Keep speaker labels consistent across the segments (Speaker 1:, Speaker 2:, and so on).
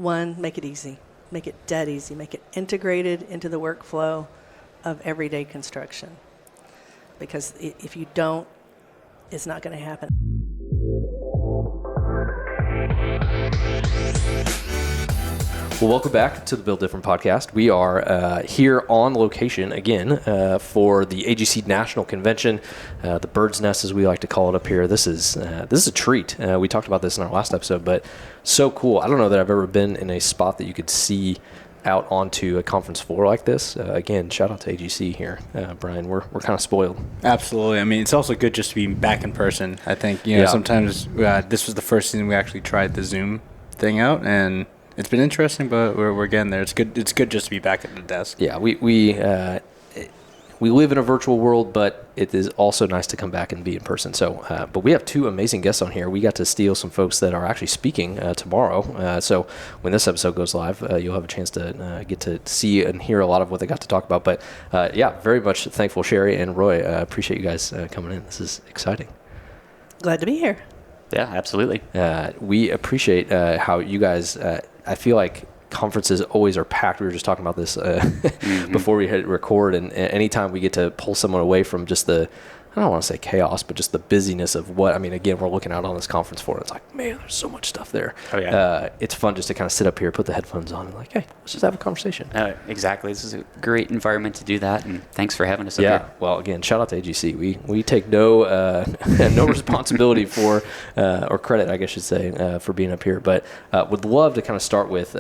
Speaker 1: One, make it easy. Make it dead easy. Make it integrated into the workflow of everyday construction. Because if you don't, it's not going to happen.
Speaker 2: Well, welcome back to the Build Different podcast. We are here on location again for the AGC National Convention, the Bird's Nest, as we like to call it up here. This is a treat. We talked about this in our last episode, but so cool. I don't know that I've ever been in a spot that you could see out onto a conference floor like this. Again, shout out to AGC here. Brian, we're kind of spoiled.
Speaker 3: Absolutely. I mean, it's also good just to be back in person. I think, sometimes this was the first season we actually tried the Zoom thing out, and it's been interesting, but we're getting there. It's good just to be back at the desk.
Speaker 2: Yeah, we live in a virtual world, but it is also nice to come back and be in person. So, but we have two amazing guests on here. We got to steal some folks that are actually speaking tomorrow. So when this episode goes live, you'll have a chance to get to see and hear a lot of what they got to talk about. But very much thankful, Cheri and Roy. Appreciate you guys coming in. This is exciting.
Speaker 1: Glad to be here.
Speaker 4: Yeah, absolutely.
Speaker 2: We appreciate how you guys, I feel like conferences always are packed. We were just talking about this before we hit record, and anytime we get to pull someone away from just I don't want to say chaos, but just the busyness of again, we're looking out on this conference floor. It's like, man, there's so much stuff there.
Speaker 4: Oh, yeah.
Speaker 2: It's fun just to kind of sit up here, put the headphones on, and like, hey, let's just have a conversation.
Speaker 4: Exactly. This is a great environment to do that, and thanks for having us up here.
Speaker 2: Well, again, shout out to AGC. We take no no responsibility for, or credit, I guess I should say, for being up here. But would love to kind of start with,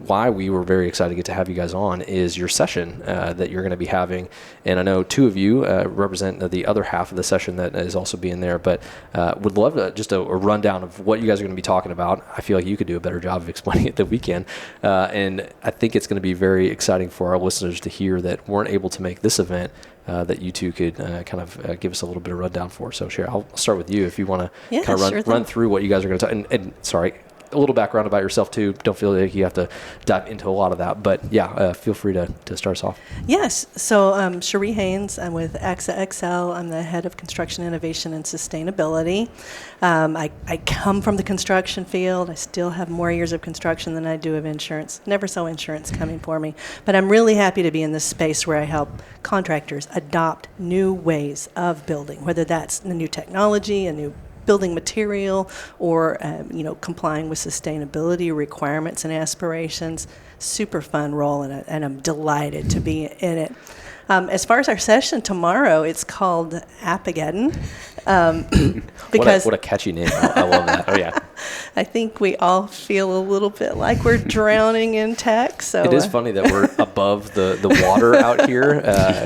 Speaker 2: why we were very excited to get to have you guys on is your session that you're going to be having. And I know two of you represent the other half of the session that is also being there, but would love just a rundown of what you guys are going to be talking about. I feel like you could do a better job of explaining it than we can. And I think it's going to be very exciting for our listeners to hear that weren't able to make this event, that you two could kind of give us a little bit of rundown for. So, Cheri, I'll start with you if you want to kind of run through what you guys are going to talk. And sorry, a little background about yourself too. Don't feel like you have to dive into a lot of that, but feel free to start us off.
Speaker 1: Yes. So Cheri Hanes. I'm with AXA XL. I'm the head of construction innovation and sustainability. I come from the construction field. I still have more years of construction than I do of insurance. Never saw insurance coming for me, but I'm really happy to be in this space where I help contractors adopt new ways of building, whether that's the new technology, a new building material, or complying with sustainability requirements and aspirations. Super fun role, and I'm delighted to be in it. As far as our session tomorrow, it's called Appageddon. Because
Speaker 2: what a catchy name. I love that. Oh, yeah.
Speaker 1: I think we all feel a little bit like we're drowning in tech. So
Speaker 2: it is funny that we're above the water out here,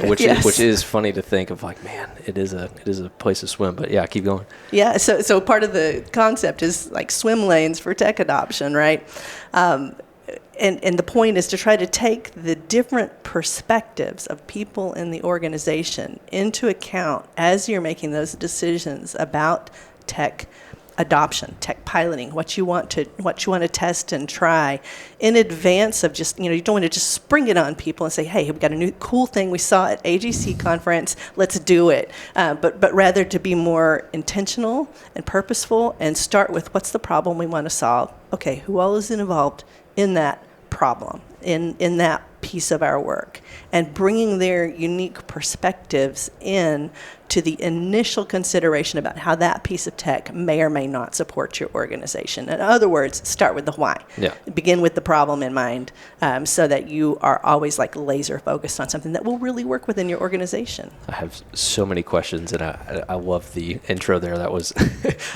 Speaker 2: which is funny to think of. Like, man, it is a place to swim. But yeah, keep going.
Speaker 1: Yeah. So part of the concept is like swim lanes for tech adoption, right? And the point is to try to take the different perspectives of people in the organization into account as you're making those decisions about tech adoption, tech piloting, what you want to test and try in advance of just, you don't want to just spring it on people and say, hey, we've got a new cool thing we saw at AGC conference, let's do it. But rather to be more intentional and purposeful and start with what's the problem we want to solve. Okay, who all is involved in that problem, in that piece of our work, and bringing their unique perspectives in to the initial consideration about how that piece of tech may or may not support your organization. In other words, start with the why.
Speaker 2: Yeah.
Speaker 1: Begin with the problem in mind, so that you are always like laser focused on something that will really work within your organization.
Speaker 2: I have so many questions, and I love the intro there. That was,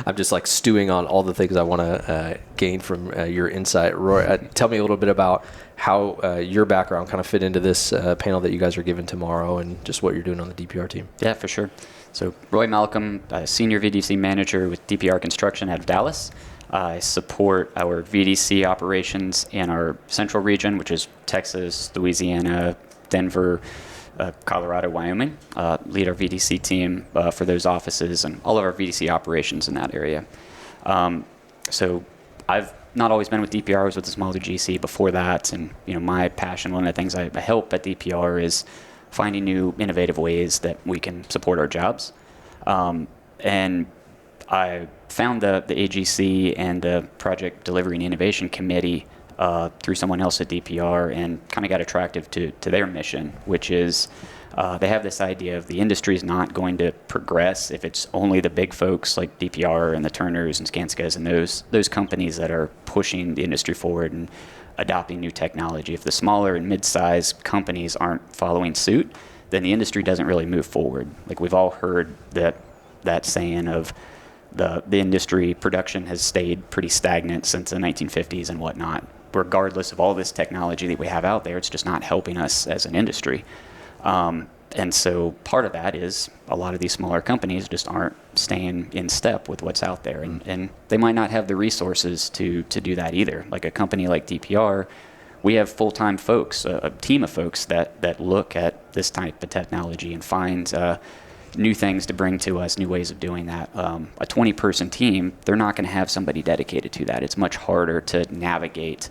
Speaker 2: I'm just like stewing on all the things I want to gain from your insight. Roy, tell me a little bit about how your background kind of fit into this panel that you guys are giving tomorrow, and just what you're doing on the DPR team.
Speaker 4: Yeah, for sure. So Roy Malcom, Senior VDC Manager with DPR Construction out of Dallas. I support our VDC operations in our central region, which is Texas, Louisiana, Denver, Colorado, Wyoming. Lead our VDC team for those offices and all of our VDC operations in that area. So I've not always been with DPR. I was with a smaller GC before that, and my passion, one of the things I help at DPR is finding new innovative ways that we can support our jobs. And I found the AGC and the Project Delivery and Innovation Committee through someone else at DPR, and kind of got attracted to their mission, which is they have this idea of the industry is not going to progress if it's only the big folks like DPR and the Turners and Skanskas and those companies that are pushing the industry forward and adopting new technology. If the smaller and mid-sized companies aren't following suit, then the industry doesn't really move forward. Like, we've all heard that saying of the industry production has stayed pretty stagnant since the 1950s and whatnot. Regardless of all this technology that we have out there, it's just not helping us as an industry. And so part of that is a lot of these smaller companies just aren't staying in step with what's out there. And they might not have the resources to do that either. Like a company like DPR, we have full-time folks, a team of folks that look at this type of technology and find new things to bring to us, new ways of doing that. A 20-person team, they're not going to have somebody dedicated to that. It's much harder to navigate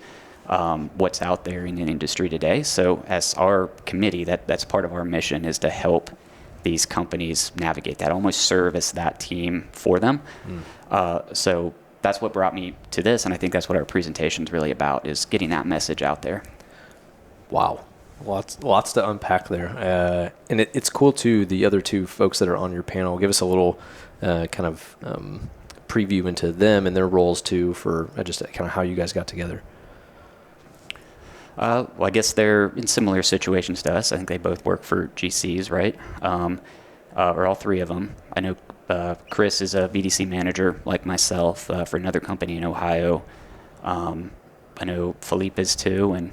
Speaker 4: what's out there in the industry today. So as our committee, that's part of our mission, is to help these companies navigate that, almost serve as that team for them. So that's what brought me to this, and I think that's what our presentation is really about, is getting that message out there. Wow.
Speaker 2: Lots to unpack there. And it's cool, too, the other two folks that are on your panel. Give us a little kind of preview into them and their roles, too, for just kind of how you guys got together.
Speaker 4: Well, I guess they're in similar situations to us. I think they both work for GCs, right? Or all three of them. I know Chris is a VDC manager like myself for another company in Ohio. I know Philippe is too, and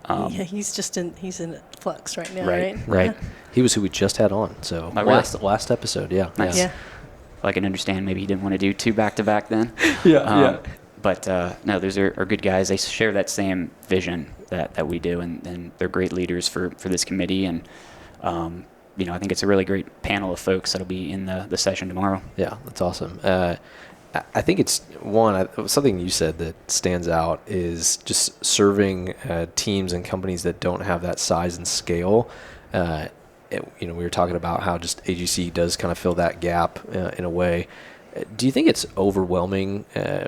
Speaker 1: yeah, he's in flux right now, right?
Speaker 4: Right.
Speaker 2: He was who we just had on, so last episode, yeah.
Speaker 4: Nice.
Speaker 1: Yeah.
Speaker 4: I can understand maybe he didn't want to do two back-to-back then.
Speaker 2: Yeah.
Speaker 4: But no, those are good guys. They share that same vision that we do, and they're great leaders for this committee. And I think it's a really great panel of folks that'll be in the session tomorrow.
Speaker 2: Yeah, that's awesome. I think it's something you said that stands out is just serving teams and companies that don't have that size and scale. We were talking about how just AGC does kind of fill that gap in a way. Do you think it's overwhelming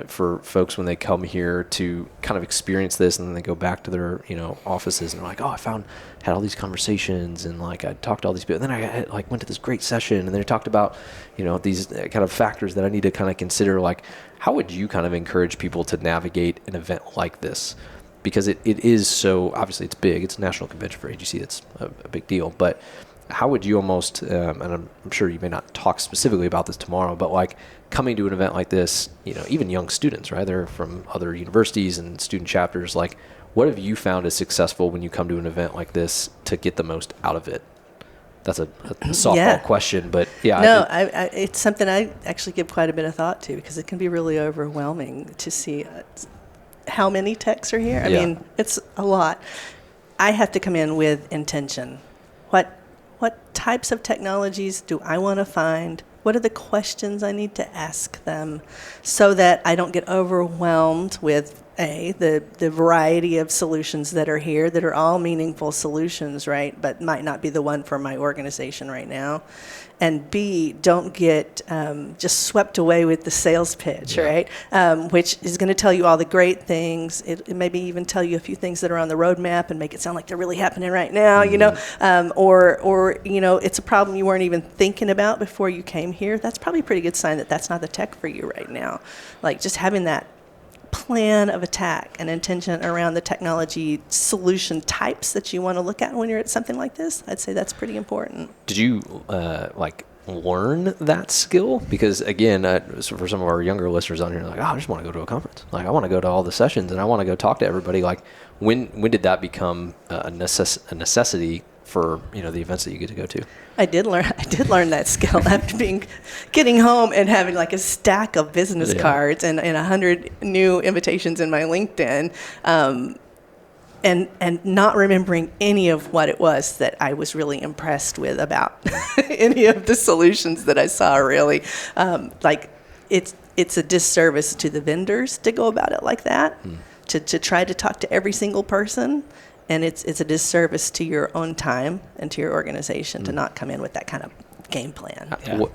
Speaker 2: for folks when they come here to kind of experience this, and then they go back to their offices and they're like, oh, had all these conversations, and like I talked to all these people, and then I went to this great session, and then I talked about these kind of factors that I need to kind of consider. Like, how would you kind of encourage people to navigate an event like this? Because it is so, obviously it's big, it's a national convention for AGC, it's a big deal, but how would you almost, and I'm sure you may not talk specifically about this tomorrow, but like coming to an event like this, even young students, right? They're from other universities and student chapters. Like, what have you found is successful when you come to an event like this to get the most out of it? That's a softball question, but yeah.
Speaker 1: No, it's something I actually give quite a bit of thought to, because it can be really overwhelming to see how many techs are here. I mean, it's a lot. I have to come in with intention. What types of technologies do I want to find? What are the questions I need to ask them so that I don't get overwhelmed with the variety of solutions that are here that are all meaningful solutions, right, but might not be the one for my organization right now. And B, don't get just swept away with the sales pitch, right, which is going to tell you all the great things. It maybe even tell you a few things that are on the roadmap and make it sound like they're really happening right now, or it's a problem you weren't even thinking about before you came here. That's probably a pretty good sign that that's not the tech for you right now. Like, just having that plan of attack and intention around the technology solution types that you want to look at when you're at something like this, I'd say that's pretty important.
Speaker 2: Did you learn that skill? Because again, so for some of our younger listeners on here, like, I just want to go to a conference. Like, I want to go to all the sessions and I want to go talk to everybody. Like, when did that become a necessity for the events that you get to go to?
Speaker 1: I did learn that skill after getting home and having like a stack of business cards and 100 new invitations in my LinkedIn, and not remembering any of what it was that I was really impressed with about any of the solutions that I saw. Really, it's a disservice to the vendors to go about it like that, to try to talk to every single person. And it's a disservice to your own time and to your organization to not come in with that kind of game plan.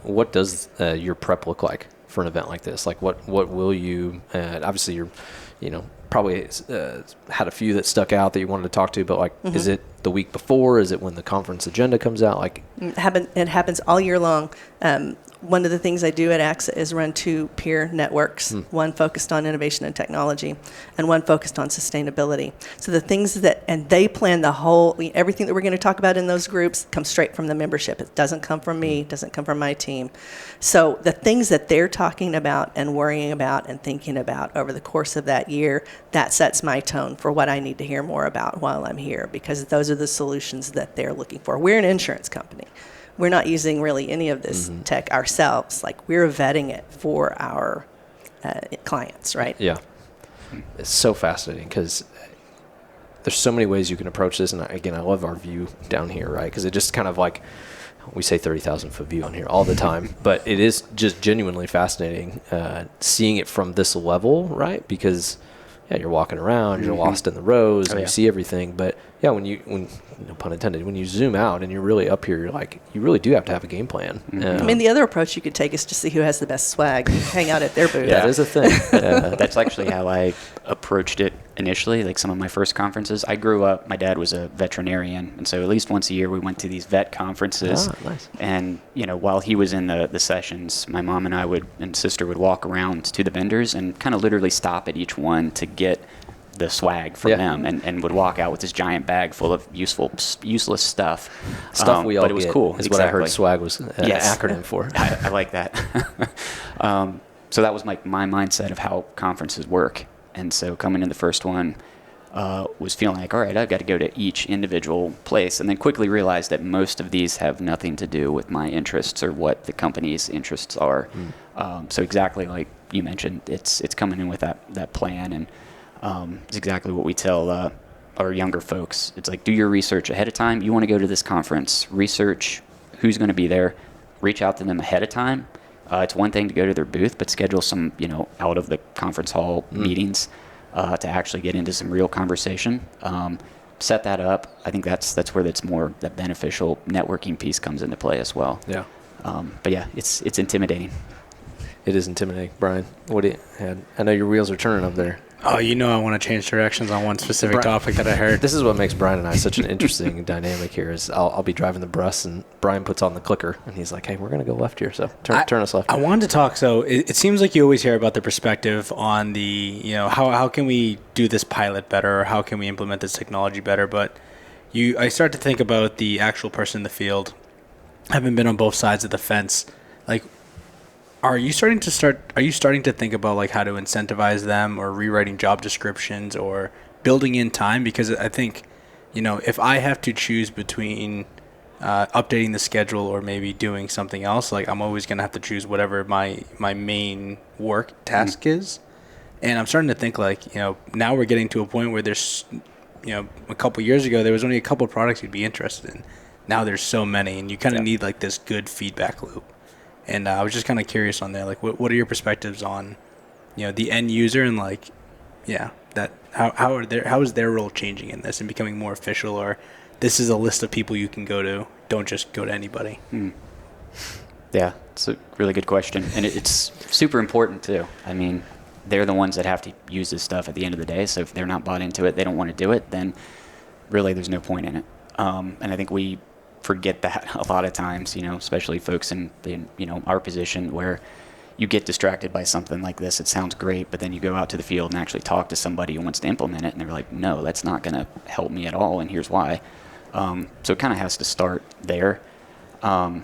Speaker 2: What does your prep look like for an event like this? Like what will you, obviously you're, probably had a few that stuck out that you wanted to talk to, but like, is it the week before? Is it when the conference agenda comes out? Like,
Speaker 1: it happens all year long. One of the things I do at AXA is run 2 peer networks, one focused on innovation and technology and one focused on sustainability. So the things and they plan everything that we're going to talk about in those groups comes straight from the membership. It doesn't come from me, it doesn't come from my team. So the things that they're talking about and worrying about and thinking about over the course of that year, that sets my tone for what I need to hear more about while I'm here, because those are the solutions that they're looking for. We're an insurance company. We're not using really any of this tech ourselves. Like, we're vetting it for our clients, right?
Speaker 2: Yeah. It's so fascinating because there's so many ways you can approach this. And again, I love our view down here, right? Because it just kind of like, we say 30,000 foot view on here all the time, but it is just genuinely fascinating seeing it from this level, right? Because you're walking around, you're lost in the rows, and you see everything. But when no pun intended, when you zoom out and you're really up here, you're like, you really do have to have a game plan.
Speaker 1: I mean, the other approach you could take is to see who has the best swag, hang out at their booth.
Speaker 2: That is a thing.
Speaker 4: That's actually how I approached it initially, like some of my first conferences. I grew up, my dad was a veterinarian, and so at least once a year we went to these vet conferences.
Speaker 2: Nice.
Speaker 4: And, while he was in the sessions, my mom and I and sister would walk around to the vendors and kind of literally stop at each one to get the swag from them, and would walk out with this giant bag full of useless stuff.
Speaker 2: We all
Speaker 4: but it was
Speaker 2: get
Speaker 4: cool.
Speaker 2: Is what I heard swag was an acronym for.
Speaker 4: I like that. So that was my mindset of how conferences work. And so coming in the first one was feeling like, all right, I've got to go to each individual place, and then quickly realized that most of these have nothing to do with my interests or what the company's interests are. So exactly like you mentioned, it's coming in with that plan, and it's exactly what we tell our younger folks. It's like, do your research ahead of time. You want to go to this conference, research who's going to be there, reach out to them ahead of time. It's one thing to go to their booth, but schedule some, out of the conference hall meetings to actually get into some real conversation. Set that up. I think that's where that beneficial networking piece comes into play as well.
Speaker 2: Yeah.
Speaker 4: But yeah, it's intimidating.
Speaker 2: It is intimidating. Brian, what do you had? I know your wheels are turning up there.
Speaker 3: Oh, I want to change directions on one specific topic that I heard.
Speaker 2: This is what makes Brian and I such an interesting dynamic here. Is I'll be driving the bus and Brian puts on the clicker and he's like, "Hey, we're gonna go left here, so turn us left."
Speaker 3: I wanted to talk. So it seems like you always hear about the perspective on the how can we do this pilot better, or how can we implement this technology better. But I start to think about the actual person in the field. Having been on both sides of the fence, like. Are you starting to think about like how to incentivize them, or rewriting job descriptions, or building in time? Because I think, if I have to choose between updating the schedule or maybe doing something else, like I'm always going to have to choose whatever my main work task is. And I'm starting to think like, now we're getting to a point where there's, a couple years ago, there was only a couple of products you'd be interested in. Now there's so many, and you kind of need like this good feedback loop. And I was just kind of curious on there, like, what are your perspectives on, the end user, and like, that how is their role changing in this and becoming more official, or this is a list of people you can go to, don't just go to anybody.
Speaker 4: Yeah, it's a really good question, and it's super important too. I mean, they're the ones that have to use this stuff at the end of the day. So if they're not bought into it, they don't want to do it, then really there's no point in it. And I think we forget that a lot of times, especially folks in our position, where you get distracted by something like this. It sounds great, but then you go out to the field and actually talk to somebody who wants to implement it, and they're like, no, that's not going to help me at all, and here's why. So it kind of has to start there. So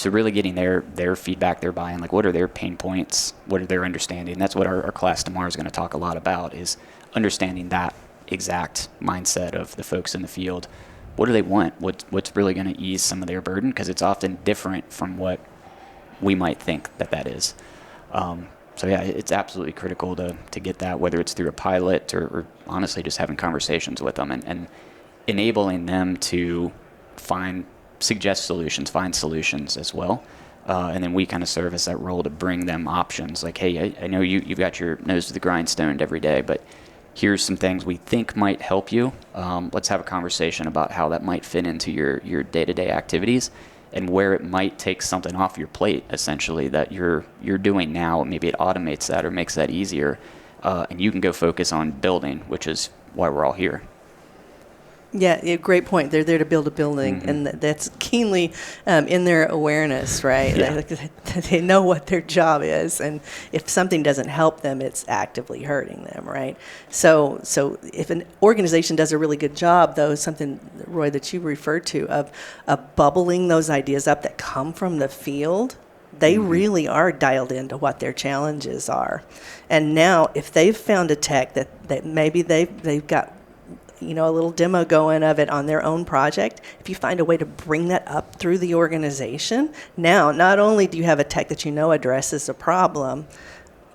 Speaker 4: really getting their feedback, their buy-in, like what are their pain points, what are their understanding. That's what our class tomorrow is going to talk a lot about, is understanding that exact mindset of the folks in the field. What do they want? What's really going to ease some of their burden? Because it's often different from what we might think that is. So yeah, it's absolutely critical to get that, whether it's through a pilot or honestly just having conversations with them and enabling them to suggest solutions, find solutions as well. And then we kind of serve as that role to bring them options. Like, hey, I know you've got your nose to the grindstone every day, but here's some things we think might help you. Let's have a conversation about how that might fit into your day-to-day activities. and where it might take something off your plate, essentially, that you're doing now. Maybe it automates that or makes that easier, and you can go focus on building, which is why we're all here.
Speaker 1: Yeah, great point. They're there to build a building, and that's keenly in their awareness, right?
Speaker 4: Yeah.
Speaker 1: They know what their job is, and if something doesn't help them, it's actively hurting them, right? So if an organization does a really good job, though, something, Roy, that you referred to, of bubbling those ideas up that come from the field, they really are dialed into what their challenges are. And now, if they've found a tech that maybe they've got a little demo going of it on their own project, if you find a way to bring that up through the organization, now not only do you have a tech that addresses a problem,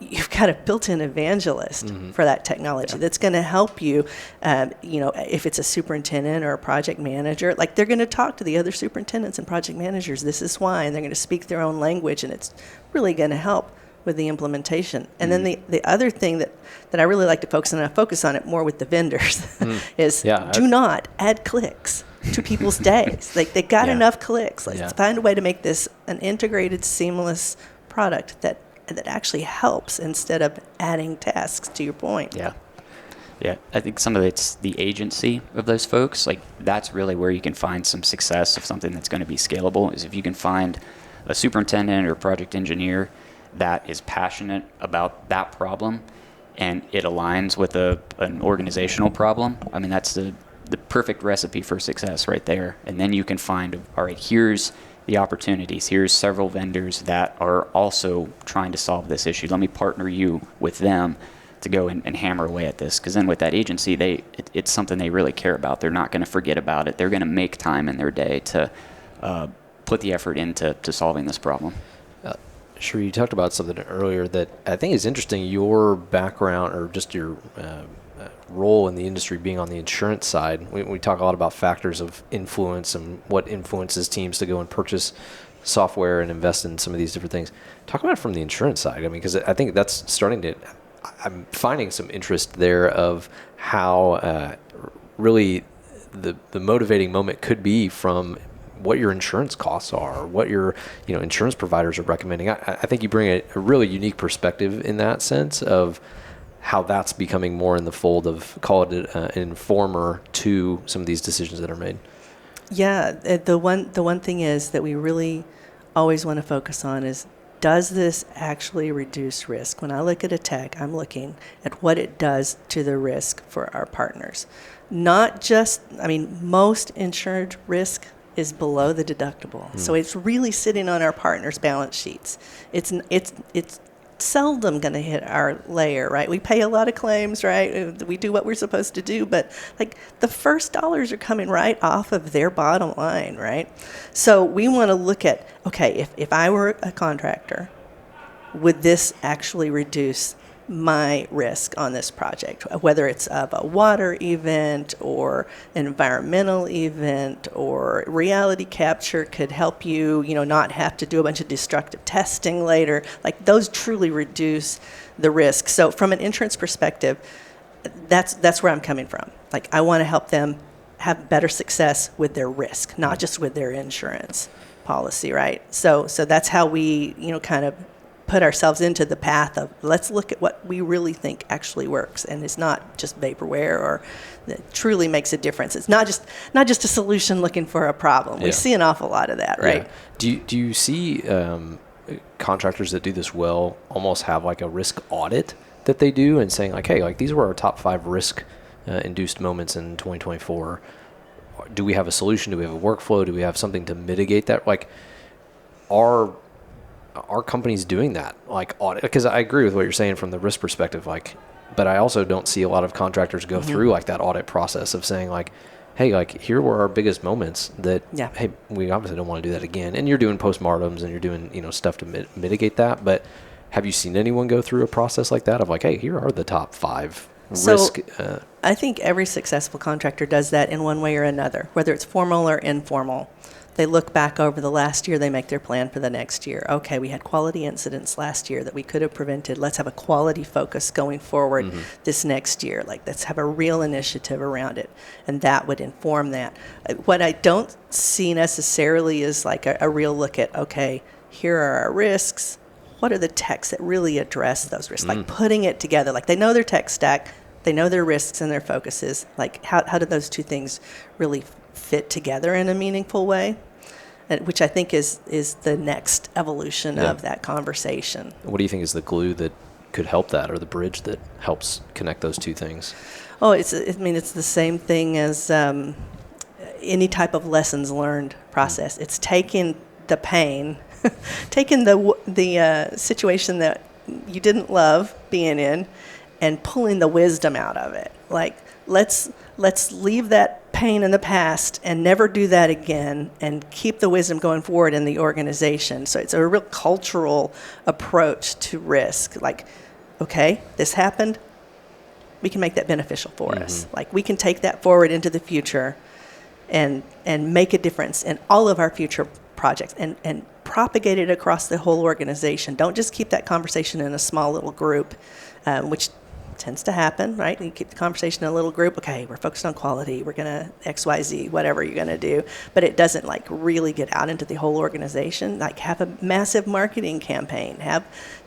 Speaker 1: you've got a built-in evangelist for that technology that's going to help you. If it's a superintendent or a project manager, like, they're going to talk to the other superintendents and project managers, this is why, and they're going to speak their own language, and it's really going to help with the implementation. And then the other thing that I really like to focus on, and I focus on it more with the vendors, is do not add clicks to people's days. Like, they got enough clicks. Let's find a way to make this an integrated, seamless product that actually helps instead of adding tasks, to your point.
Speaker 4: Yeah, I think some of it's the agency of those folks. Like, that's really where you can find some success of something that's going to be scalable, is if you can find a superintendent or a project engineer that is passionate about that problem and it aligns with an organizational problem. I mean, that's the perfect recipe for success right there. And then you can find, all right, here's the opportunities. Here's several vendors that are also trying to solve this issue. Let me partner you with them to go and hammer away at this. Because then with that agency, it's something they really care about. They're not going to forget about it. They're going to make time in their day to put the effort into solving this problem.
Speaker 2: Cheri, you talked about something earlier that I think is interesting. Your background, or just your role in the industry, being on the insurance side. We talk a lot about factors of influence and what influences teams to go and purchase software and invest in some of these different things. Talk about it from the insurance side. I mean, because I think that's starting to, I'm finding some interest there of how really the motivating moment could be from what your insurance costs are, what your insurance providers are recommending. I think you bring a really unique perspective in that sense of how that's becoming more in the fold of, call it an informer to some of these decisions that are made. Yeah,
Speaker 1: the one thing is that we really always want to focus on is, does this actually reduce risk? When I look at a tech, I'm looking at what it does to the risk for our partners. Not just, most insured risk is below the deductible. So it's really sitting on our partners' balance sheets. It's seldom going to hit our layer, right? We pay a lot of claims, right? We do what we're supposed to do, but like, the first dollars are coming right off of their bottom line, right? So we want to look at, okay, if I were a contractor, would this actually reduce my risk on this project, whether it's of a water event or an environmental event, or reality capture could help you, not have to do a bunch of destructive testing later. Like, those truly reduce the risk. So from an insurance perspective, that's where I'm coming from. Like, I want to help them have better success with their risk, not just with their insurance policy, right? So that's how we, kind of put ourselves into the path of, let's look at what we really think actually works, and it's not just vaporware, or that truly makes a difference. It's not just a solution looking for a problem. We see an awful lot of that, right?
Speaker 2: Yeah. Do you see contractors that do this well almost have like a risk audit that they do, and saying like, hey, like, these were our top 5 risk induced moments in 2024. Do we have a solution? Do we have a workflow? Do we have something to mitigate that? Like, are companies doing that, like, audit? Because I agree with what you're saying from the risk perspective, like, but I also don't see a lot of contractors go through like that audit process of saying like, hey, like, here were our biggest moments that, hey, we obviously don't want to do that again. And you're doing postmortems and you're doing, stuff to mitigate that. But have you seen anyone go through a process like that of like, hey, here are the top 5 risk?
Speaker 1: I think every successful contractor does that in one way or another, whether it's formal or informal. They look back over the last year, they make their plan for the next year. Okay, we had quality incidents last year that we could have prevented. Let's have a quality focus going forward this next year. Like, let's have a real initiative around it. And that would inform that. What I don't see necessarily is like a real look at, okay, here are our risks. What are the techs that really address those risks? Like putting it together. Like, they know their tech stack, they know their risks and their focuses. Like, how do those two things really fit together in a meaningful way? Which I think is the next evolution of that conversation.
Speaker 2: What do you think is the glue that could help that, or the bridge that helps connect those two things?
Speaker 1: Oh, it's the same thing as any type of lessons learned process. It's taking the pain, taking the situation that you didn't love being in, and pulling the wisdom out of it. Like, let's leave that pain in the past and never do that again, and keep the wisdom going forward in the organization. So it's a real cultural approach to risk. Like, okay, this happened, we can make that beneficial for us. Like, we can take that forward into the future and make a difference in all of our future projects, and propagate it across the whole organization. Don't just keep that conversation in a small little group, which tends to happen, right? You keep the conversation in a little group. Okay, we're focused on quality. We're going to XYZ, whatever you're going to do. But it doesn't like really get out into the whole organization. Like, have a massive marketing campaign. Have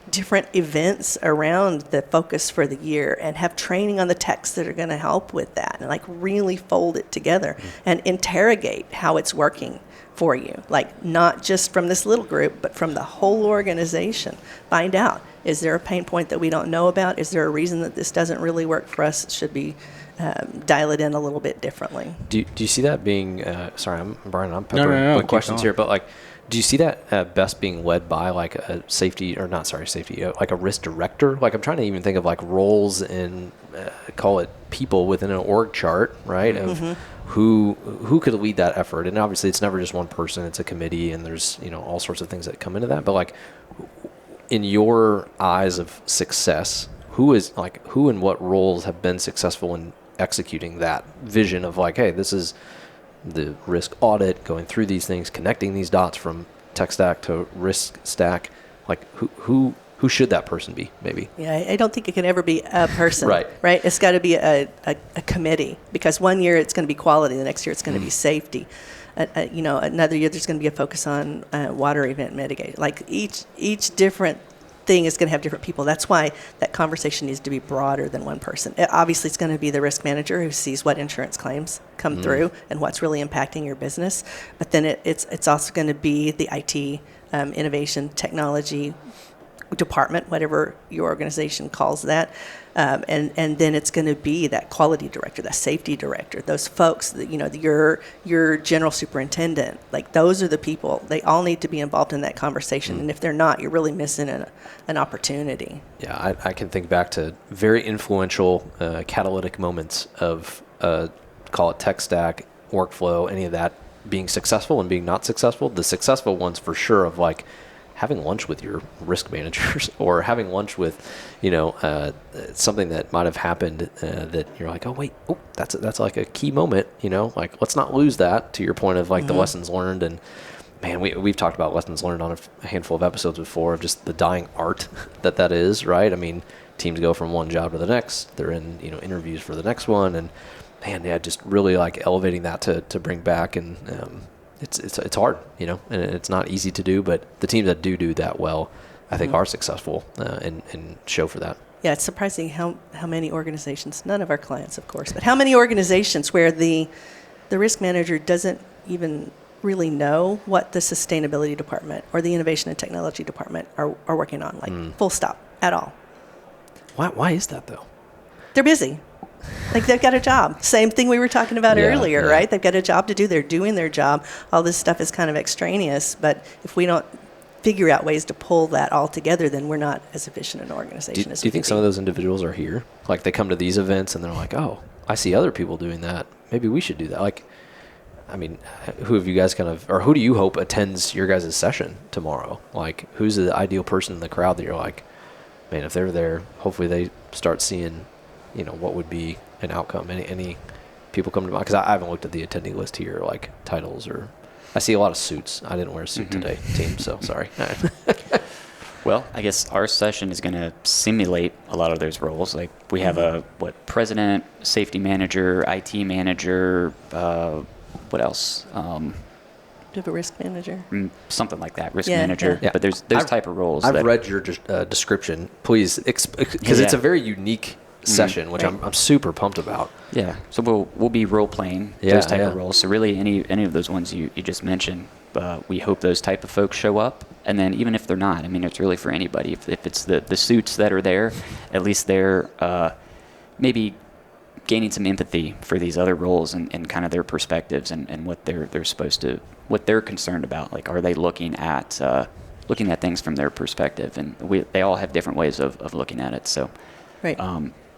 Speaker 1: different events around the focus for the year, and have training on the techs that are going to help with that. And like, really fold it together and interrogate how it's working for you. Like, not just from this little group, but from the whole organization. Find out, is there a pain point that we don't know about? Is there a reason that this doesn't really work for us? Should we dial it in a little bit differently? Do
Speaker 2: you see that being, sorry, Brian, I'm peppering with questions here, but like, do you see that best being led by like a like a risk director? Like, I'm trying to even think of like roles in, call it people within an org chart, right? Of who could lead that effort. And obviously it's never just one person, it's a committee, and there's, all sorts of things that come into that. But like, in your eyes of success, who and what roles have been successful in executing that vision of like, hey, this is the risk audit, going through these things, connecting these dots from tech stack to risk stack? Like, who should that person be, maybe? Yeah,
Speaker 1: I don't think it can ever be a person.
Speaker 2: Right.
Speaker 1: It's got to be a committee, because one year it's going to be quality, the next year it's going to be safety. Another year there's going to be a focus on water event mitigation. Like, each different thing is going to have different people. That's why that conversation needs to be broader than one person. Obviously, it's going to be the risk manager who sees what insurance claims come through and what's really impacting your business. But then it's also going to be the IT, innovation, technology department, whatever your organization calls that. And then it's going to be that quality director, that safety director, those folks that, your general superintendent. Like, those are the people. They all need to be involved in that conversation. And if they're not, you're really missing an opportunity.
Speaker 2: Yeah, I can think back to very influential catalytic moments of, call it tech stack, workflow, any of that being successful and being not successful. The successful ones for sure, of like having lunch with your risk managers, or having lunch with, something that might have happened that you're like, that's like a key moment, like, let's not lose that, to your point of like the lessons learned. And man, we've talked about lessons learned on a handful of episodes before, of just the dying art that is, right? I mean, teams go from one job to the next, they're in, interviews for the next one. And man, yeah, just really like elevating that to bring back. And, it's hard, and it's not easy to do, but the teams that do that well, I think are successful and show for that.
Speaker 1: Yeah, it's surprising how many organizations, none of our clients, of course, but how many organizations where the risk manager doesn't even really know what the sustainability department or the innovation and technology department are working on, like full stop at all.
Speaker 2: Why is that though?
Speaker 1: They're busy. Like, they've got a job. Same thing we were talking about earlier, right? They've got a job to do. They're doing their job. All this stuff is kind of extraneous, but if we don't figure out ways to pull that all together, then we're not as efficient an organization as we
Speaker 2: do you think some of those individuals are here? Like, they come to these events and they're like, oh, I see other people doing that. Maybe we should do that. Like, I mean, who have you guys or who do you hope attends your guys' session tomorrow? Like, who's the ideal person in the crowd that you're like, man, if they're there, hopefully they start seeing, what would be an outcome? Any people come to mind? Because I haven't looked at the attendee list here, like titles or I see a lot of suits. I didn't wear a suit today, team, so sorry.
Speaker 4: Well, I guess our session is going to simulate a lot of those roles. Like we have a president, safety manager, IT manager, what else?
Speaker 1: Do you have a risk manager?
Speaker 4: Something like that, risk
Speaker 1: Yeah,
Speaker 4: manager.
Speaker 2: yeah.
Speaker 4: But there's those type of roles.
Speaker 2: I've
Speaker 4: that,
Speaker 2: read your description. Please, because it's a very unique session, which I'm super pumped about.
Speaker 4: Yeah. So we'll be role playing those type of roles. So really, any of those ones you just mentioned, we hope those type of folks show up. And then even if they're not, I mean, it's really for anybody. If it's the suits that are there, at least they're maybe gaining some empathy for these other roles and kind of their perspectives and what they're supposed to, what they're concerned about. Like, are they looking at things from their perspective? And they all have different ways of looking at it. So,
Speaker 1: Right.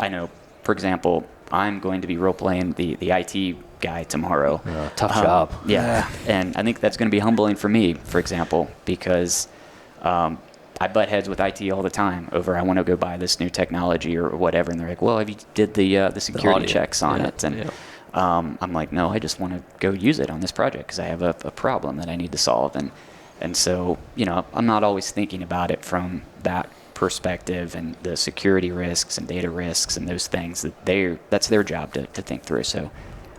Speaker 4: I know, for example, I'm going to be role playing the IT guy tomorrow.
Speaker 2: Tough job.
Speaker 4: Yeah. And I think that's going to be humbling for me, for example, because I butt heads with IT all the time over I want to go buy this new technology or whatever, and they're like, well, have you did the security checks on it? And I'm like, no, I just want to go use it on this project because I have a problem that I need to solve. And so, I'm not always thinking about it from that perspective and the security risks and data risks and those things that's their job to think through. So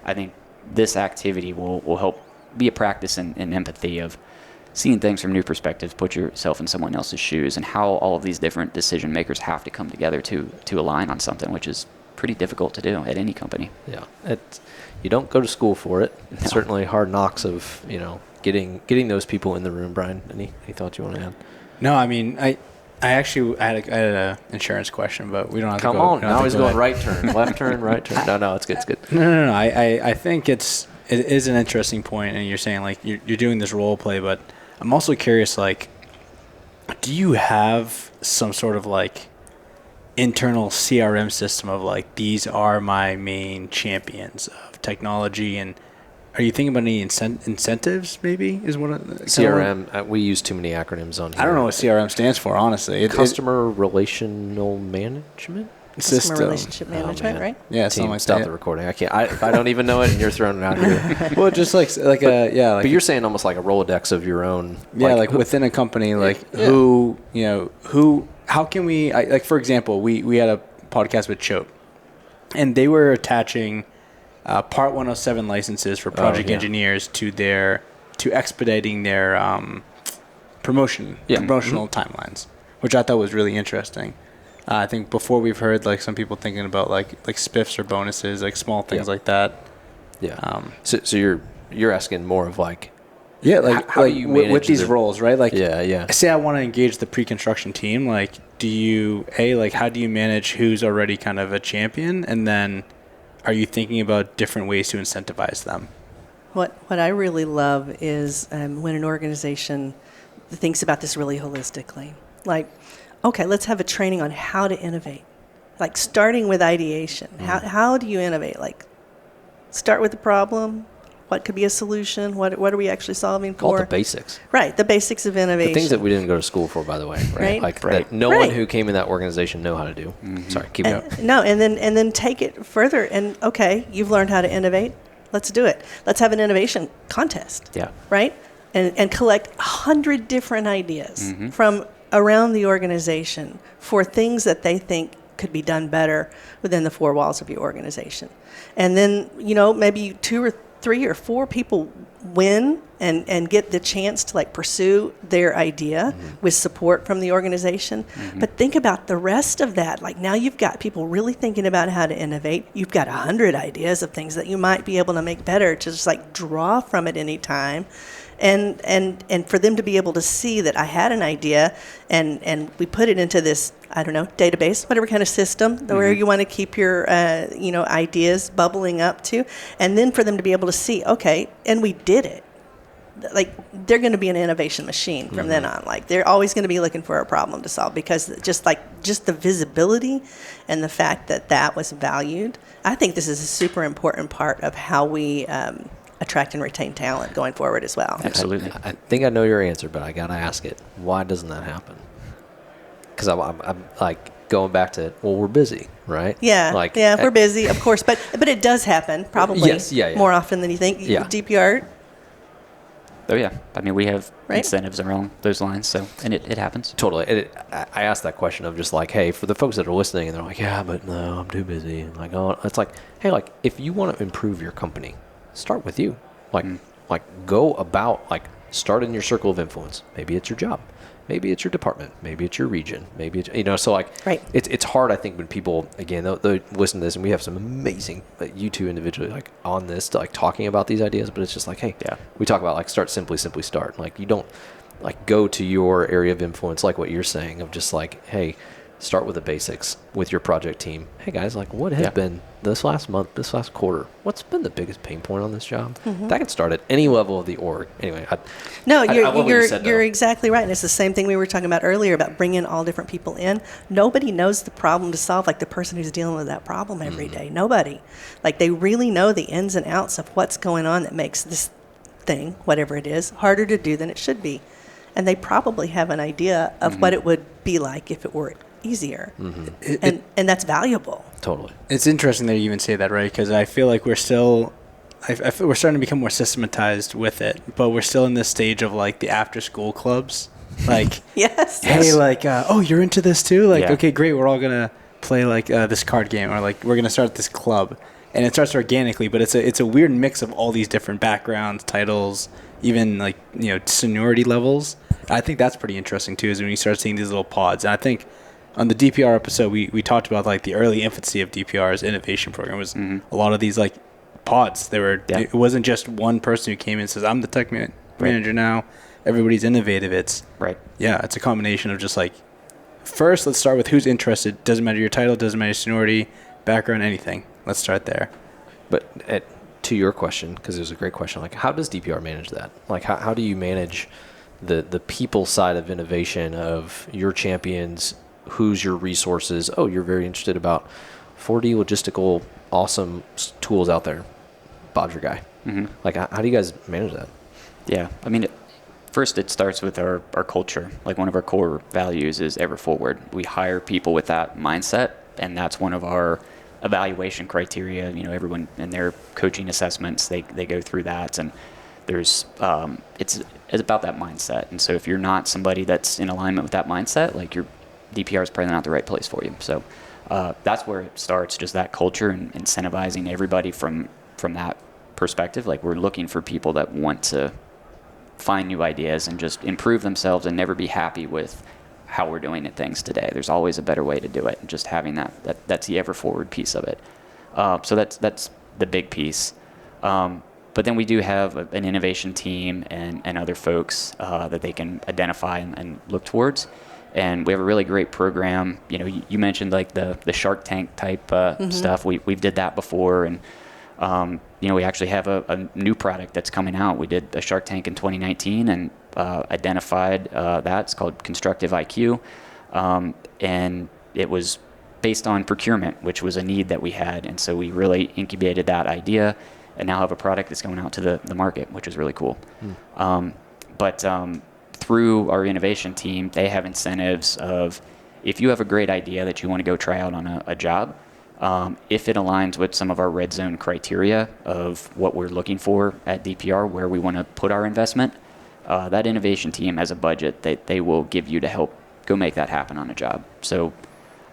Speaker 4: I think this activity will help be a practice in empathy of seeing things from new perspectives, put yourself in someone else's shoes, and how all of these different decision makers have to come together to align on something, which is pretty difficult to do at any company.
Speaker 2: Yeah. You don't go to school for it. It's certainly hard knocks of, getting those people in the room. Brian, any thoughts you want to add?
Speaker 3: No, I mean, I actually had an insurance question, but we don't have to go.
Speaker 2: Come on. Now he's going right turn, left turn, right turn. No, it's good. It's good.
Speaker 3: No. I think it is an interesting point, and you're saying, like, you're doing this role play, but I'm also curious, like, do you have some sort of, like, internal CRM system of, like, these are my main champions of technology, and are you thinking about any incentives, maybe, is what
Speaker 2: CRM, we use too many acronyms on here.
Speaker 3: I don't know what CRM stands for, honestly.
Speaker 2: Customer Relational Management?
Speaker 1: Customer relationship management, right?
Speaker 3: Yeah,
Speaker 2: Team,
Speaker 3: something like
Speaker 2: stop
Speaker 3: that.
Speaker 2: the recording. I can't. If I don't even know it, and you're throwing it out here.
Speaker 3: Well, just like
Speaker 2: but you're saying almost like a Rolodex of your own.
Speaker 3: Like within a company, who, how can we, like, for example, we had a podcast with Choate, and they were attaching Part 107 licenses for project engineers to expediting their promotional timelines, which I thought was really interesting. I think before we've heard, like, some people thinking about like spiffs or bonuses, like small things like that.
Speaker 2: Yeah. So you're asking more of like.
Speaker 3: Yeah, like,
Speaker 2: how do you manage
Speaker 3: with these roles, right? Like,
Speaker 2: yeah.
Speaker 3: Say I want to engage the pre-construction team. Like, how do you manage who's already kind of a champion, and then are you thinking about different ways to incentivize them?
Speaker 1: What I really love is when an organization thinks about this really holistically. Like, okay, let's have a training on how to innovate. Like, starting with ideation. How do you innovate? Like, start with the problem. What could be a solution? What are we actually solving for?
Speaker 2: All the basics.
Speaker 1: Right, the basics of innovation.
Speaker 2: The things that we didn't go to school for, by the way.
Speaker 1: Right.
Speaker 2: Like that no one who came in that organization know how to do. Sorry, keep going.
Speaker 1: No, and then take it further. And okay, you've learned how to innovate. Let's do it. Let's have an innovation contest.
Speaker 2: Yeah.
Speaker 1: Right? And collect 100 different ideas from around the organization for things that they think could be done better within the four walls of your organization. And then, maybe 2 or 3 or 4 people win and get the chance to, like, pursue their idea with support from the organization. But think about the rest of that. Like, now you've got people really thinking about how to innovate. You've got 100 ideas of things that you might be able to make better, to just, like, draw from it any time. And for them to be able to see that I had an idea and we put it into this, I don't know, database, whatever kind of system where you want to keep your, ideas bubbling up to. And then for them to be able to see, okay, and we did it. Like, they're going to be an innovation machine from then on. Like, they're always going to be looking for a problem to solve, because just the visibility and the fact that was valued. I think this is a super important part of how we attract and retain talent going forward as well.
Speaker 4: Absolutely.
Speaker 2: I think I know your answer, but I gotta ask it. Why doesn't that happen? Because I'm like going back to, well, we're busy, right?
Speaker 1: Yeah, we're busy, of course, but it does happen probably
Speaker 2: Yes, yeah.
Speaker 1: more often than you think.
Speaker 2: Yeah.
Speaker 1: DPR,
Speaker 4: Oh yeah, I mean we have
Speaker 1: Right.
Speaker 4: incentives along those lines, so and it happens.
Speaker 2: Totally. I asked that question of just like, hey, for the folks that are listening and they're like, yeah, but no, I'm too busy. And like, oh, it's like, hey, like if you want to improve your company, start with you. Like go about like start in your circle of influence. Maybe it's your job. Maybe it's your department. Maybe it's your region. Maybe it's, so like,
Speaker 1: Right.
Speaker 2: it's hard, I think, when people, again, they'll listen to this, and we have some amazing, you two individually, like, on this, like, talking about these ideas, but it's just like, hey,
Speaker 4: Yeah.
Speaker 2: we talk about, like, simply start. Like, you don't, like, go to your area of influence, like what you're saying, of just like, hey, start with the basics with your project team. Hey, guys, like, what has been this last month, this last quarter? What's been the biggest pain point on this job? That can start at any level of the org. Anyway,
Speaker 1: No,
Speaker 2: I love what you said, though.
Speaker 1: you're exactly right. And it's the same thing we were talking about earlier about bringing all different people in. Nobody knows the problem to solve like the person who's dealing with that problem every day. Nobody. Like they really know the ins and outs of what's going on that makes this thing, whatever it is, harder to do than it should be. And they probably have an idea of what it would be like if it were easier. And that's valuable.
Speaker 2: Totally.
Speaker 3: It's interesting that you even say that, right? Because I feel like we're still, I feel we're starting to become more systematized with it, but we're still in this stage of like the after school clubs. Like,
Speaker 1: Yes.
Speaker 3: hey, like, oh, you're into this too? Like,
Speaker 4: Yeah.
Speaker 3: okay, great. We're all going to play like this card game, or like we're going to start this club. And it starts organically, but it's a weird mix of all these different backgrounds, titles, even like, seniority levels. I think that's pretty interesting too, is when you start seeing these little pods. And I think on the DPR episode, we talked about like the early infancy of DPR's innovation program was a lot of these like pods. It wasn't just one person who came in and says, I'm the tech manager now. Everybody's innovative. It's it's a combination of just like, first, let's start with who's interested. Doesn't matter your title, doesn't matter your seniority, background, anything. Let's start there.
Speaker 2: But to your question, because it was a great question, like how does DPR manage that? Like how do you manage the people side of innovation of your champions? Who's your resources? Oh, you're very interested about 4D logistical awesome tools out there. Bob's your guy. Like how do you guys manage that?
Speaker 4: Yeah, I mean, first it starts with our culture. Like one of our core values is ever forward. We hire people with that mindset, and that's one of our evaluation criteria. Everyone in their coaching assessments, they go through that, and there's it's about that mindset. And so if you're not somebody that's in alignment with that mindset, like your DPR is probably not the right place for you. So that's where it starts, just that culture and incentivizing everybody from that perspective. Like we're looking for people that want to find new ideas and just improve themselves and never be happy with how we're doing things today. There's always a better way to do it, and just having that's the ever forward piece of it. So that's the big piece. But then we do have an innovation team and other folks that they can identify and look towards. And we have a really great program. You mentioned like the Shark Tank type stuff. We've did that before, and we actually have a new product that's coming out. We did a Shark Tank in 2019 and identified that. It's called Constructive IQ, and it was based on procurement, which was a need that we had. And so we really incubated that idea, and now have a product that's going out to the market, which is really cool. But through our innovation team, they have incentives of, if you have a great idea that you want to go try out on a job, if it aligns with some of our red zone criteria of what we're looking for at DPR, where we want to put our investment, that innovation team has a budget that they will give you to help go make that happen on a job. So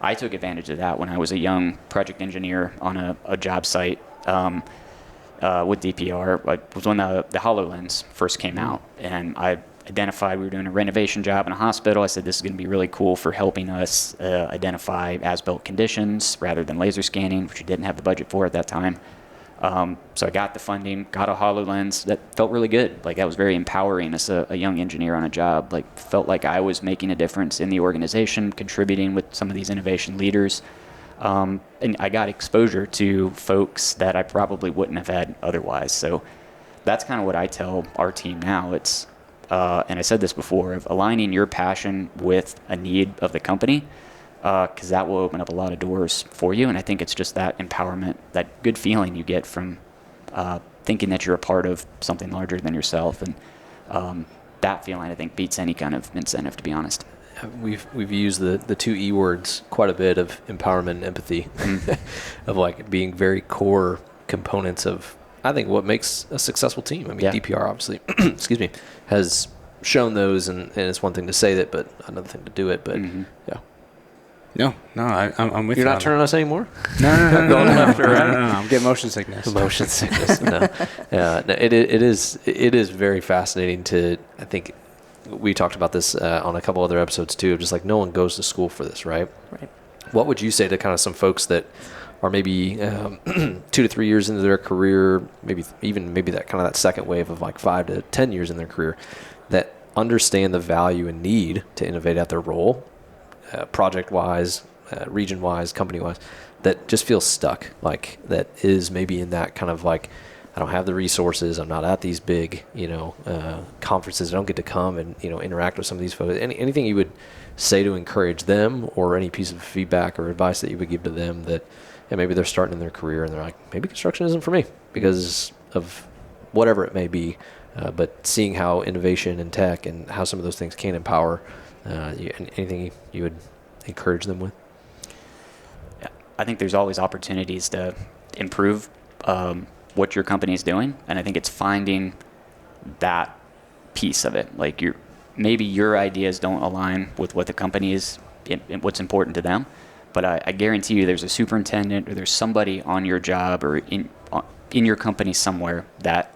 Speaker 4: I took advantage of that when I was a young project engineer on a job site with DPR. It was when the HoloLens first came out, and I identified we were doing a renovation job in a hospital. I said, this is going to be really cool for helping us identify as-built conditions rather than laser scanning, which we didn't have the budget for at that time. So I got the funding, got a HoloLens. That felt really good. Like, that was very empowering as a young engineer on a job. Like, felt like I was making a difference in the organization, contributing with some of these innovation leaders. And I got exposure to folks that I probably wouldn't have had otherwise. So that's kind of what I tell our team now. It's and I said this before, of aligning your passion with a need of the company, because that will open up a lot of doors for you. And I think it's just that empowerment, that good feeling you get from thinking that you're a part of something larger than yourself. And that feeling, I think, beats any kind of incentive, to be honest.
Speaker 2: We've used the two E words quite a bit, of empowerment and empathy, of like being very core components of, I think what makes a successful team. I mean,
Speaker 4: Yeah.
Speaker 2: DPR obviously, excuse me, has shown those, and it's one thing to say that, but another thing to do it. But yeah,
Speaker 3: No, I'm with you.
Speaker 2: you're not turning us anymore.
Speaker 3: No,
Speaker 2: Going left or right?
Speaker 3: no. I'm getting motion sickness.
Speaker 2: Motion sickness. No, no, it is very fascinating to. I think we talked about this on a couple other episodes too. Of just like no one goes to school for this, right?
Speaker 1: Right.
Speaker 2: What would you say to kind of some folks that are maybe 2 to 3 years into their career, maybe that kind of that second wave of like 5 to 10 years in their career, that understand the value and need to innovate at their role, project-wise, region-wise, company-wise, that just feels stuck, like that is maybe in that kind of like, I don't have the resources, I'm not at these big, conferences, I don't get to come and, interact with some of these folks. Anything you would say to encourage them, or any piece of feedback or advice that you would give to them that, and maybe they're starting in their career and they're like, maybe construction isn't for me because of whatever it may be, but seeing how innovation and tech and how some of those things can empower, anything you would encourage them with?
Speaker 4: Yeah, I think there's always opportunities to improve what your company is doing, and I think it's finding that piece of it. Like maybe your ideas don't align with what the company is, what's important to them. But I guarantee you there's a superintendent or there's somebody on your job or in your company somewhere that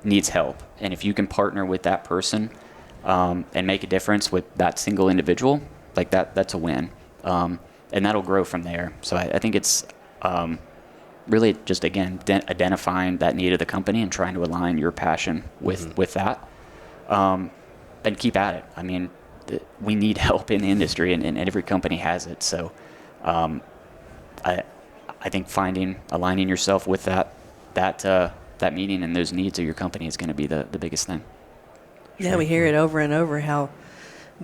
Speaker 4: needs help. And if you can partner with that person and make a difference with that single individual, like that's a win. And that'll grow from there. So I think it's really just, again, identifying that need of the company and trying to align your passion with that. And keep at it. I mean, we need help in the industry, and every company has it. So I think aligning yourself with that meeting and those needs of your company is going to be the biggest thing.
Speaker 1: Yeah, we hear it over and over how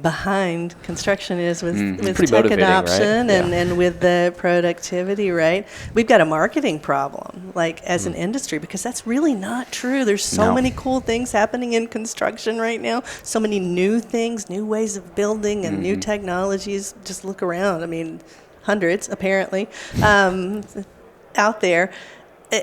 Speaker 1: behind construction is with
Speaker 2: Pretty
Speaker 1: tech
Speaker 2: motivating,
Speaker 1: adoption
Speaker 2: right?
Speaker 1: and with the productivity, right? We've got a marketing problem, like as an industry, because that's really not true. There's so many cool things happening in construction right now, so many new things, new ways of building and new technologies. Just look around. I mean, hundreds apparently out there.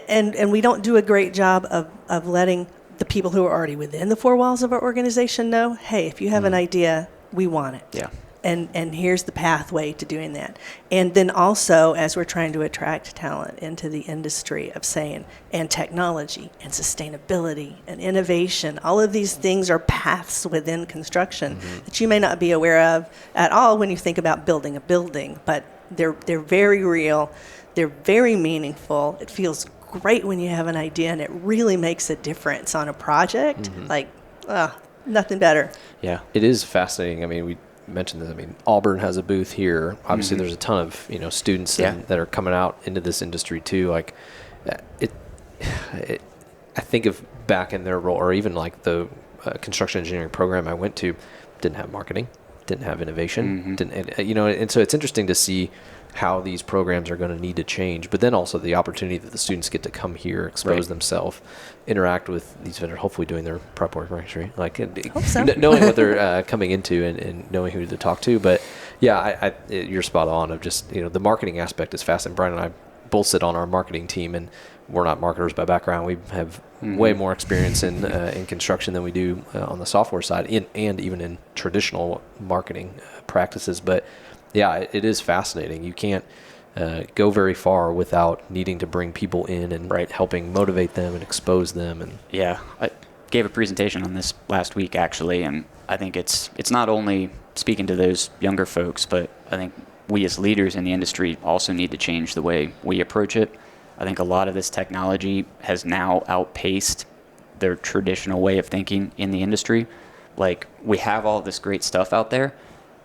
Speaker 1: And we don't do a great job of letting the people who are already within the four walls of our organization know, hey, if you have an idea, we want it.
Speaker 4: Yeah.
Speaker 1: And here's the pathway to doing that. And then also, as we're trying to attract talent into the industry, of saying, and technology and sustainability and innovation, all of these things are paths within construction that you may not be aware of at all when you think about building a building, but they're very real. They're very meaningful. It feels great when you have an idea and it really makes a difference on a project. Like, nothing better.
Speaker 2: Yeah, it is fascinating. I mean, we mentioned this. I mean, Auburn has a booth here. Obviously, there's a ton of students that are coming out into this industry too. Like, I think of back in their role, or even like the construction engineering program I went to, didn't have marketing, didn't have innovation, and so it's interesting to see how these programs are going to need to change, but then also the opportunity that the students get to come here, expose themselves, interact with these vendors, hopefully doing their prep work, right? Like knowing what they're coming into and knowing who to talk to. But yeah, you're spot on of just, the marketing aspect is fascinating. Brian and I both sit on our marketing team, and we're not marketers by background. We have way more experience in construction than we do on the software side, and even in traditional marketing practices. But yeah, it is fascinating. You can't go very far without needing to bring people in and helping motivate them and expose them. And
Speaker 4: yeah, I gave a presentation on this last week actually, and I think it's not only speaking to those younger folks, but I think we as leaders in the industry also need to change the way we approach it. I think a lot of this technology has now outpaced their traditional way of thinking in the industry. Like, we have all this great stuff out there,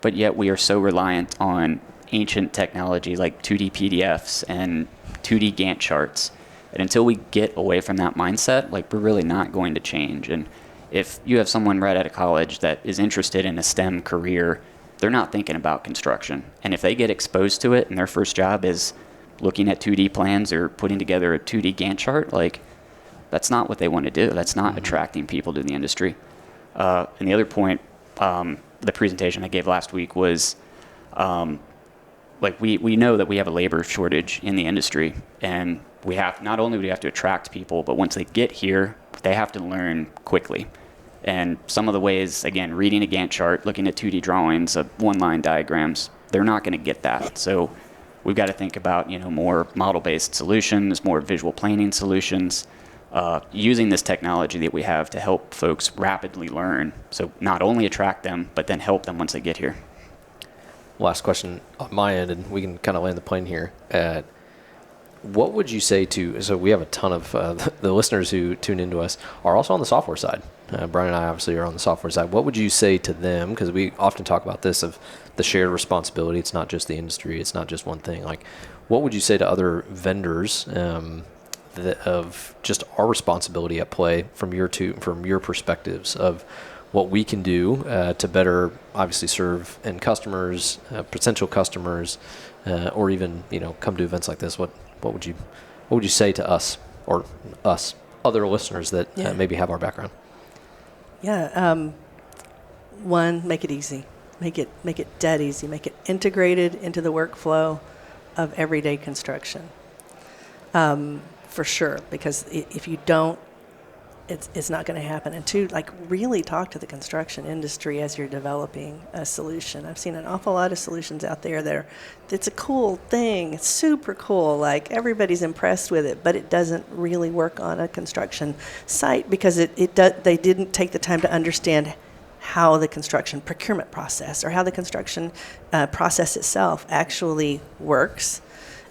Speaker 4: but yet we are so reliant on ancient technology like 2D PDFs and 2D Gantt charts. And until we get away from that mindset, like, we're really not going to change. And if you have someone right out of college that is interested in a STEM career, they're not thinking about construction. And if they get exposed to it and their first job is looking at 2D plans or putting together a 2D Gantt chart, like, that's not what they want to do. That's not attracting people to the industry. And the other point, the presentation I gave last week was, like, we know that we have a labor shortage in the industry, and not only do we have to attract people, but once they get here, they have to learn quickly. And some of the ways, again, reading a Gantt chart, looking at 2D drawings of one-line diagrams, they're not going to get that. So we've got to think about, more model-based solutions, more visual planning solutions, using this technology that we have to help folks rapidly learn. So not only attract them, but then help them once they get here.
Speaker 2: Last question on my end, and we can kind of land the plane here. What would you say so we have a ton of the listeners who tune into us are also on the software side. Brian and I obviously are on the software side. What would you say to them? Because we often talk about this of the shared responsibility. It's not just the industry. It's not just one thing. Like, what would you say to other vendors of just our responsibility at play from your perspectives of what we can do to better obviously serve end customers, potential customers, or even come to events like this? What would you say to us or other listeners that maybe have our background?
Speaker 1: Yeah. One, make it easy. Make it dead easy. Make it integrated into the workflow of everyday construction. For sure, because if you don't, it's not going to happen. And two, really talk to the construction industry as you're developing a solution. I've seen an awful lot of solutions out there it's a cool thing. It's super cool. Everybody's impressed with it, but it doesn't really work on a construction site because they didn't take the time to understand how the construction procurement process or how the construction process itself actually works.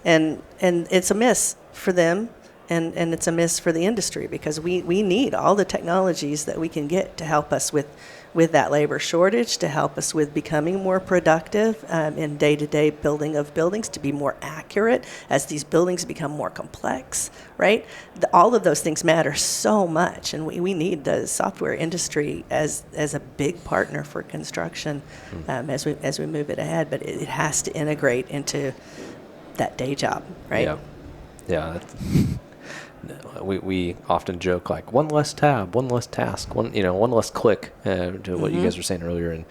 Speaker 1: And it's a miss for them. And it's a miss for the industry because we need all the technologies that we can get to help us with that labor shortage, to help us with becoming more productive in day-to-day building of buildings, to be more accurate as these buildings become more complex, right? All of those things matter so much, and we need the software industry as a big partner for construction as we move it ahead. But it has to integrate into that day job, right?
Speaker 2: Yeah. We often joke one less tab, one less task, one less click to what you guys were saying earlier, and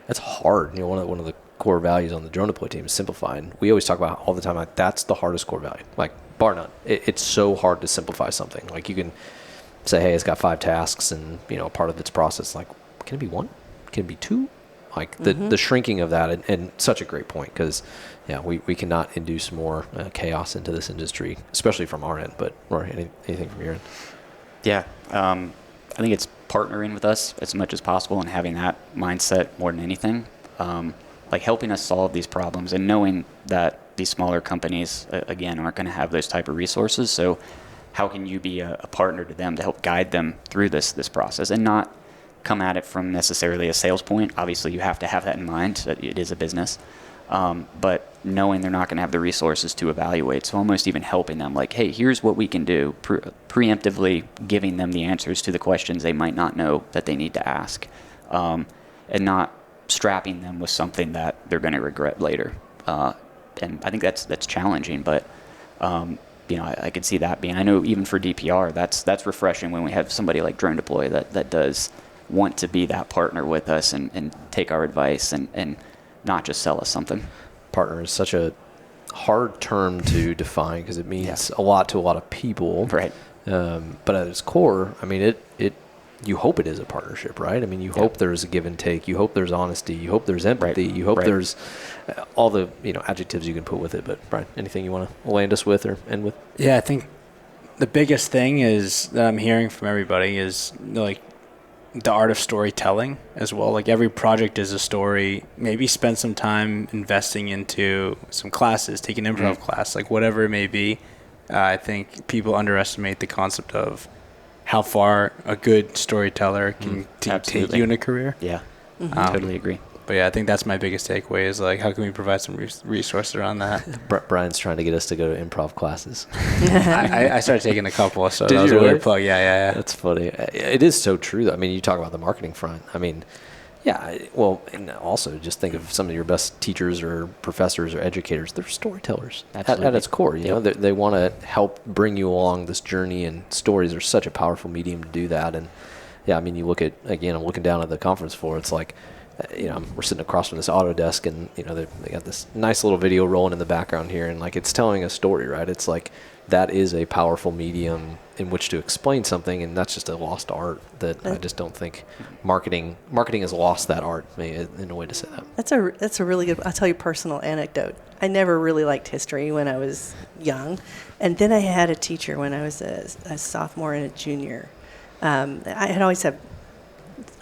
Speaker 2: that's hard. One of the core values on the drone deploy team is simplifying. We always talk about all the time that's the hardest core value, bar none. It's so hard to simplify something. You can say, hey, it's got 5 tasks, and part of its process. Can it be 1? Can it be 2? The shrinking of that, and such a great point because we cannot induce more chaos into this industry, especially from our end. But Roy, anything from your end?
Speaker 4: Yeah, I think it's partnering with us as much as possible and having that mindset more than anything, helping us solve these problems and knowing that these smaller companies again aren't going to have those type of resources. So how can you be a partner to them to help guide them through this process and not come at it from necessarily a sales point? Obviously, you have to have that in mind that it is a business. But knowing they're not going to have the resources to evaluate, so almost even helping them, hey, here's what we can do, preemptively giving them the answers to the questions they might not know that they need to ask, and not strapping them with something that they're going to regret later. And I think that's challenging, but I could see that being. I know even for DPR, that's refreshing when we have somebody like Drone Deploy that does want to be that partner with us and take our advice and not just sell us something.
Speaker 2: Partner is such a hard term to define because it means a lot to a lot of people.
Speaker 4: Right.
Speaker 2: But at its core, you hope it is a partnership, right? You hope there's a give and take. You hope there's honesty. You hope there's empathy. You hope there's all the adjectives you can put with it. But Brian, anything you want to land us with or end with?
Speaker 3: Yeah, I think the biggest thing is that I'm hearing from everybody is the art of storytelling as well. Every project is a story. Maybe spend some time investing into some classes, take an improv class, whatever it may be. I think people underestimate the concept of how far a good storyteller can take you in a career.
Speaker 4: Yeah, totally agree.
Speaker 3: But I think that's my biggest takeaway is how can we provide some resources around that?
Speaker 2: Brian's trying to get us to go to improv classes.
Speaker 3: I started taking a couple, so
Speaker 2: Did
Speaker 3: that was
Speaker 2: you
Speaker 3: a
Speaker 2: really?
Speaker 3: weird plug. Yeah.
Speaker 2: That's funny. It is so true, though. You talk about the marketing front. And also just think of some of your best teachers or professors or educators. They're storytellers at its core. They want to help bring you along this journey, and stories are such a powerful medium to do that. And you look at, again, I'm looking down at the conference floor. It's we're sitting across from this Autodesk, and they got this nice little video rolling in the background here, and it's telling a story, right? It's that is a powerful medium in which to explain something, and that's just a lost art that I just don't think marketing has lost that art, in a way to say that.
Speaker 1: That's a really good. I'll tell you a personal anecdote. I never really liked history when I was young, and then I had a teacher when I was a sophomore and a junior. I had always had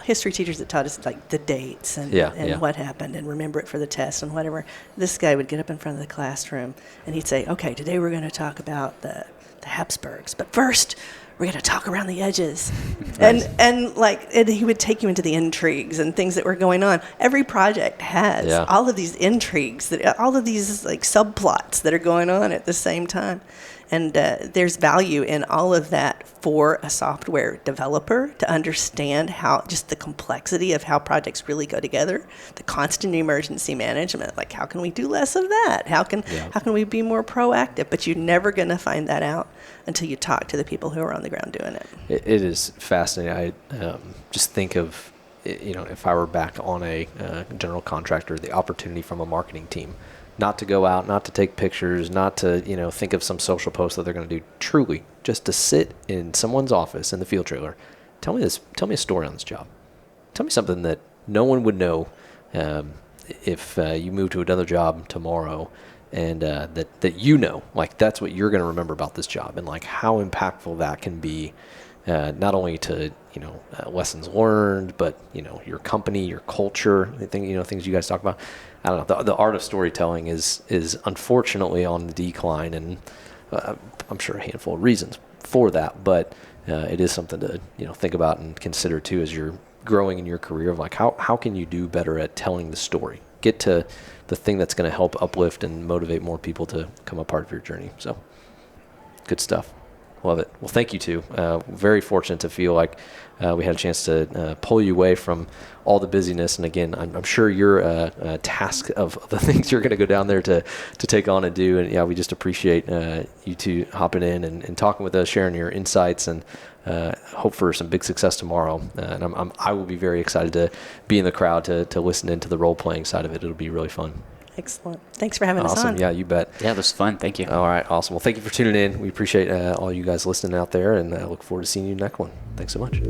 Speaker 1: history teachers that taught us like the dates and what happened and remember it for the test and whatever. This guy would get up in front of the classroom and he'd say, "Okay, today we're going to talk about the Habsburgs, but first we're going to talk around the edges."
Speaker 2: Nice.
Speaker 1: and he would take you into the intrigues and things that were going on. Every project has all of these intrigues, all of these like subplots that are going on at the same time. And there's value in all of that for a software developer to understand how just the complexity of how projects really go together, the constant emergency management, like how can we do less of that? How can we be more proactive? But you're never going to find that out until you talk to the people who are on the ground doing it.
Speaker 2: It is fascinating. I just think of, if I were back on a general contractor, the opportunity from a marketing team. Not to go out, not to take pictures, not to, think of some social post that they're going to do. Truly, just to sit in someone's office in the field trailer. Tell me a story on this job. Tell me something that no one would know if you move to another job tomorrow, and that like that's what you're going to remember about this job, and like how impactful that can be, not only to lessons learned, but your company, your culture, things you guys talk about. I don't know. The art of storytelling is unfortunately on the decline, and I'm sure a handful of reasons for that. But it is something to think about and consider too as you're growing in your career. Of like how can you do better at telling the story? Get to the thing that's going to help uplift and motivate more people to become a part of your journey. So good stuff. Love it. Well, thank you too. Very fortunate to feel like we had a chance to pull you away from all the busyness. And again, I'm sure you're a task of the things you're going to go down there to take on and do. And we just appreciate you two hopping in and talking with us, sharing your insights, and hope for some big success tomorrow. And I will be very excited to be in the crowd to listen into the role playing side of it. It'll be really fun.
Speaker 1: Excellent. Thanks for having us on.
Speaker 2: Awesome. Yeah, you bet.
Speaker 4: Yeah, this was fun. Thank you.
Speaker 2: All right. Awesome. Well, thank you for tuning in. We appreciate all you guys listening out there, and I look forward to seeing you next one. Thanks so much.